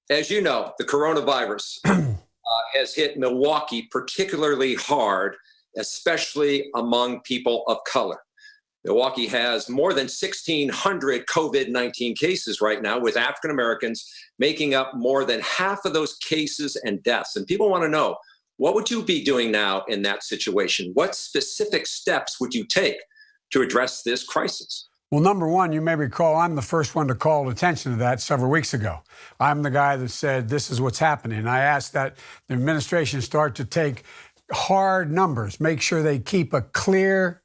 As you know, the coronavirus has hit Milwaukee particularly hard, especially among people of color. Milwaukee has more than 1,600 COVID-19 cases right now, with African Americans making up more than half of those cases and deaths. And people want to know, what would you be doing now in that situation? What specific steps would you take to address this crisis? Well, number one, you may recall I'm the first one to call attention to that several weeks ago. I'm the guy that said this is what's happening. I asked that the administration start to take hard numbers, make sure they keep a clear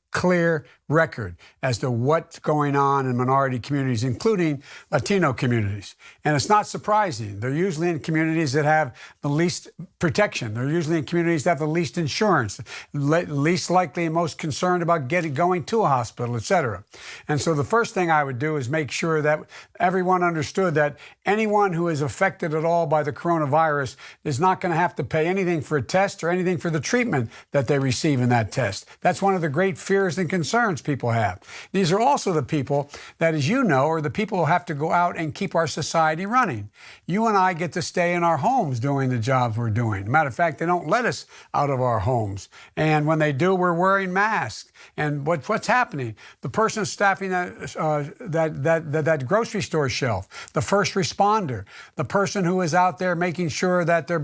record as to what's going on in minority communities, including Latino communities. And it's not surprising. They're usually in communities that have the least protection. They're usually in communities that have the least insurance, least likely and most concerned about going to a hospital, et cetera. And so the first thing I would do is make sure that everyone understood that anyone who is affected at all by the coronavirus is not going to have to pay anything for a test or anything for the treatment that they receive in that test. That's one of the great fears and concerns people have. These are also the people that, as you know, are the people who have to go out and keep our society running. You and I get to stay in our homes doing the jobs we're doing. Matter of fact, they don't let us out of our homes. And when they do, we're wearing masks. And what's happening? The person staffing that grocery store shelf, the first responder, the person who is out there making sure that they're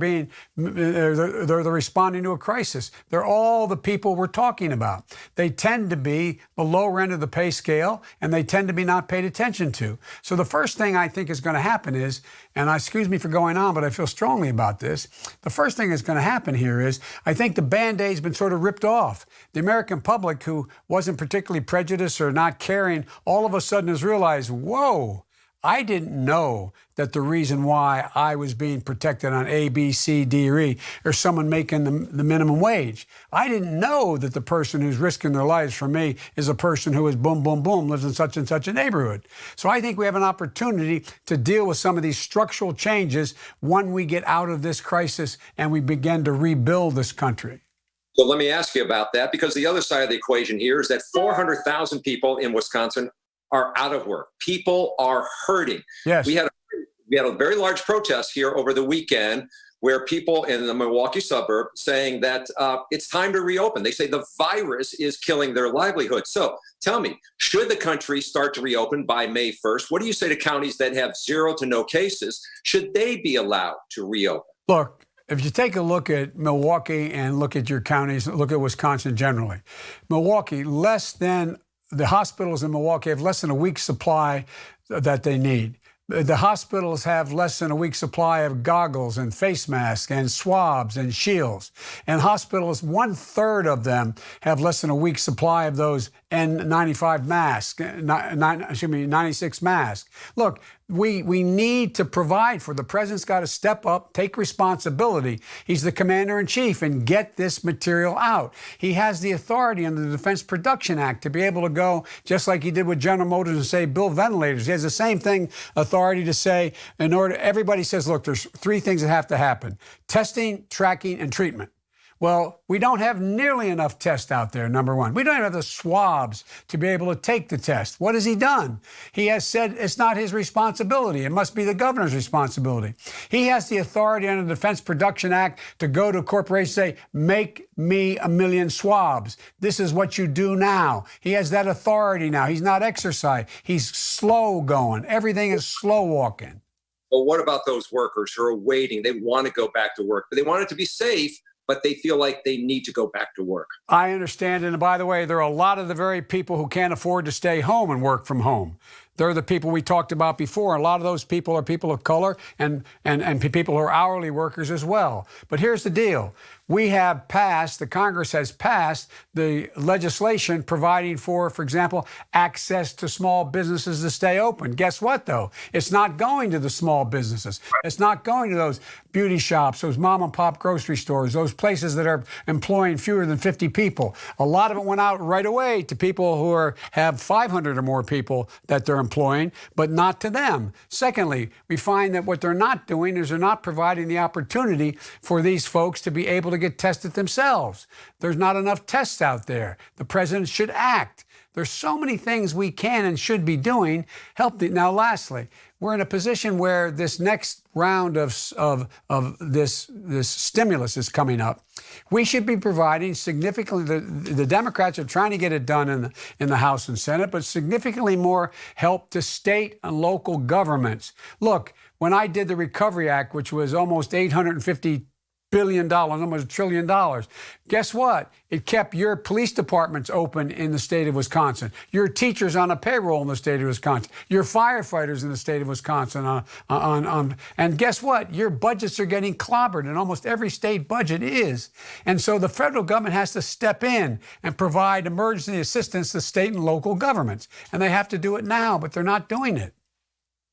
responding to a crisis. They're all the people we're talking about. They tend to be the lower end of the pay scale, and they tend to be not paid attention to. So the first thing I think is going to happen is, and excuse me for going on, but I feel strongly about this. The first thing that's going to happen here is, I think the Band-Aid's been sort of ripped off. The American public, who wasn't particularly prejudiced or not caring, all of a sudden has realized, whoa, I didn't know that the reason why I was being protected on A, B, C, D, or E, or someone making the minimum wage. I didn't know that the person who's risking their lives for me is a person who is boom, boom, boom, lives in such and such a neighborhood. So I think we have an opportunity to deal with some of these structural changes when we get out of this crisis and we begin to rebuild this country. So let me ask you about that, because the other side of the equation here is that 400,000 people in Wisconsin are out of work. People are hurting. Yes. We had a very large protest here over the weekend where people in the Milwaukee suburb saying that it's time to reopen. They say the virus is killing their livelihood. So tell me, should the country start to reopen by May 1st? What do you say to counties that have 0 to no cases? Should they be allowed to reopen? Look, if you take a look at Milwaukee and look at your counties, look at Wisconsin generally, Milwaukee, the hospitals in Milwaukee have less than a week's supply that they need. The hospitals have less than a week's supply of goggles and face masks and swabs and shields. And hospitals, 1/3 of them have less than a week's supply of those N95 masks, 96 masks. Look, we need to provide for. The president's got to step up, take responsibility. He's the commander in chief, and get this material out. He has the authority under the Defense Production Act to be able to go, just like he did with General Motors, and say, build ventilators. He has the same thing, authority to say, everybody says, look, there's 3 things that have to happen: testing, tracking, and treatment. Well, we don't have nearly enough tests out there, number one. We don't have the swabs to be able to take the test. What has he done? He has said it's not his responsibility. It must be the governor's responsibility. He has the authority under the Defense Production Act to go to a corporation and say, make me 1 million swabs. This is what you do now. He has that authority now. He's not exercising. He's slow going. Everything is slow walking. Well, what about those workers who are waiting? They want to go back to work, but they want it to be safe, but they feel like they need to go back to work. I understand. And by the way, there are a lot of the very people who can't afford to stay home and work from home. They're the people we talked about before. A lot of those people are people of color and people who are hourly workers as well. But here's the deal. We have passed, the Congress has passed the legislation providing for example, access to small businesses to stay open. Guess what, though? It's not going to the small businesses. It's not going to those beauty shops, those mom and pop grocery stores, those places that are employing fewer than 50 people. A lot of it went out right away to people who have 500 or more people that they're employing, but not to them. Secondly, we find that what they're not doing is they're not providing the opportunity for these folks to be able to get tested themselves. There's not enough tests out there. The president should act. There's so many things we can and should be doing. Now, lastly, we're in a position where this next round of this stimulus is coming up. We should be providing significantly. The Democrats are trying to get it done in the House and Senate, but significantly more help to state and local governments. Look, when I did the Recovery Act, which was almost $850 billion, almost $1 trillion. Guess what? It kept your police departments open in the state of Wisconsin, your teachers on a payroll in the state of Wisconsin, your firefighters in the state of Wisconsin. And guess what? Your budgets are getting clobbered, and almost every state budget is. And so the federal government has to step in and provide emergency assistance to state and local governments. And they have to do it now, but they're not doing it.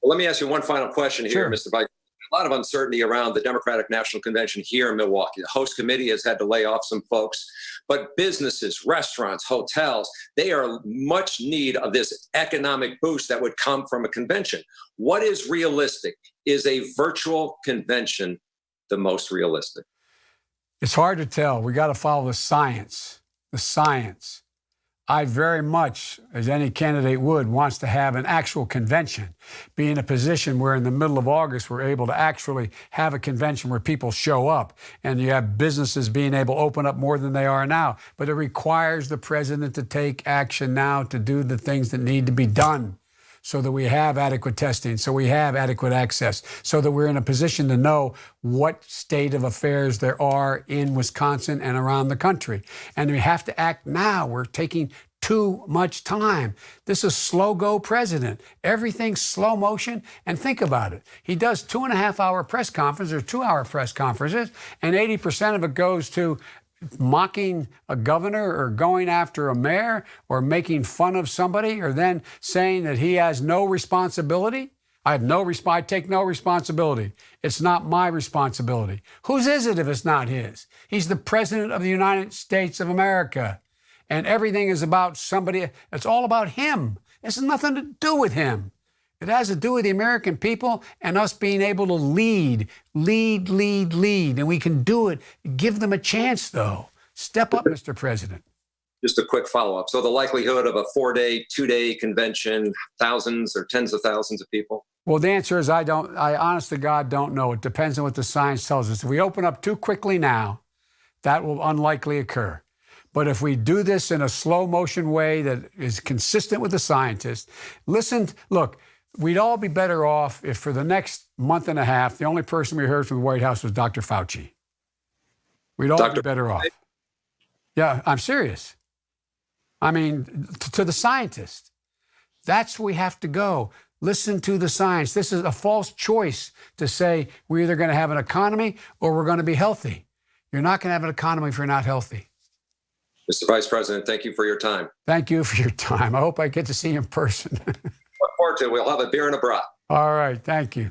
Well, let me ask you one final question here, Sure. Mr. Vice. A lot of uncertainty around the Democratic National Convention here in Milwaukee. The host committee has had to lay off some folks, but businesses, restaurants, hotels, they are much need of this economic boost that would come from a convention. What is realistic? Is a virtual convention the most realistic? It's hard to tell. We got to follow the science. The science. I very much, as any candidate would, wants to have an actual convention, be in a position where in the middle of August we're able to actually have a convention where people show up and you have businesses being able to open up more than they are now. But it requires the president to take action now to do the things that need to be done so that we have adequate testing, so we have adequate access, so that we're in a position to know what state of affairs there are in Wisconsin and around the country. And we have to act now. We're taking too much time. This is slow-go president. Everything's slow motion. And think about it. He does 2.5-hour press conferences or 2-hour press conferences, and 80% of it goes to mocking a governor or going after a mayor or making fun of somebody or then saying that he has no responsibility. I take no responsibility. It's not my responsibility. Whose is it if it's not his? He's the president of the United States of America. And everything is about somebody. It's all about him. It has nothing to do with him. It has to do with the American people and us being able to lead. And we can do it. Give them a chance, though. Step up, Mr. President. Just a quick follow-up. So the likelihood of a 4-day, 2-day convention, thousands or tens of thousands of people? Well, the answer is I honest to God, don't know. It depends on what the science tells us. If we open up too quickly now, that will unlikely occur. But if we do this in a slow motion way that is consistent with the scientists, look, we'd all be better off if for the next month and a half, the only person we heard from the White House was Dr. Fauci. We'd all be better off. Yeah, I'm serious. I mean, to the scientists. That's where we have to go. Listen to the science. This is a false choice to say we're either going to have an economy or we're going to be healthy. You're not going to have an economy if you're not healthy. Mr. Vice President, thank you for your time. Thank you for your time. I hope I get to see you in person. Look forward to it. We'll have a beer and a brat. All right. Thank you.